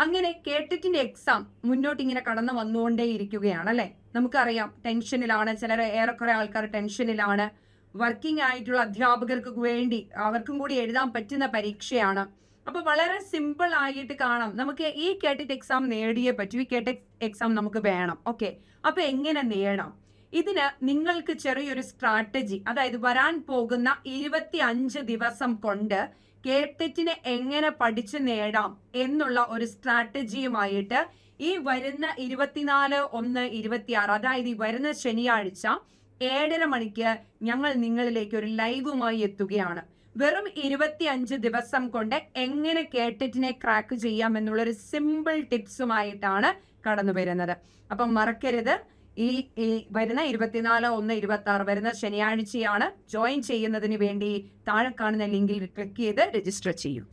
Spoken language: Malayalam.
അങ്ങനെ കേട്ടിട്ടിന്റെ എക്സാം മുന്നോട്ട് ഇങ്ങനെ കടന്നു വന്നുകൊണ്ടേയിരിക്കുകയാണ് അല്ലെ. നമുക്കറിയാം ടെൻഷനിലാണ്, ചിലർ ഏറെക്കുറെ ആൾക്കാർ ടെൻഷനിലാണ്. വർക്കിംഗ് ആയിട്ടുള്ള അധ്യാപകർക്ക് വേണ്ടി അവർക്കും കൂടി എഴുതാൻ പറ്റുന്ന പരീക്ഷയാണ്. അപ്പൊ വളരെ സിമ്പിൾ ആയിട്ട് കാണാം. നമുക്ക് ഈ കേട്ടിട്ട് എക്സാം നേടിയേ പറ്റൂ, ഈ കേട്ടിട്ട് എക്സാം നമുക്ക് വേണം. ഓക്കെ, അപ്പൊ എങ്ങനെ നേടാം? ഇതിന് നിങ്ങൾക്ക് ചെറിയൊരു സ്ട്രാറ്റജി, അതായത് വരാൻ പോകുന്ന 25 ദിവസം കൊണ്ട് കേട്ടിട്ടിനെ എങ്ങനെ പഠിച്ചു നേടാം എന്നുള്ള ഒരു സ്ട്രാറ്റജിയുമായിട്ട് ഈ വരുന്ന 24/1/26, അതായത് ഈ വരുന്ന ശനിയാഴ്ച 7:30 മണിക്ക് ഞങ്ങൾ നിങ്ങളിലേക്ക് ഒരു ലൈവുമായി എത്തുകയാണ്. വെറും 25 ദിവസം കൊണ്ട് എങ്ങനെ കേട്ടിട്ടിനെ ക്രാക്ക് ചെയ്യാം എന്നുള്ളൊരു സിമ്പിൾ ടിപ്സുമായിട്ടാണ് കടന്നു വരുന്നത്. അപ്പം മറക്കരുത്, ഈ വരുന്ന 24/1/26 വരുന്ന ശനിയാഴ്ചയാണ്. ജോയിൻ ചെയ്യുന്നതിന് വേണ്ടി താഴെ കാണുന്ന ലിങ്കിൽ ക്ലിക്ക് ചെയ്ത് രജിസ്റ്റർ ചെയ്യൂ.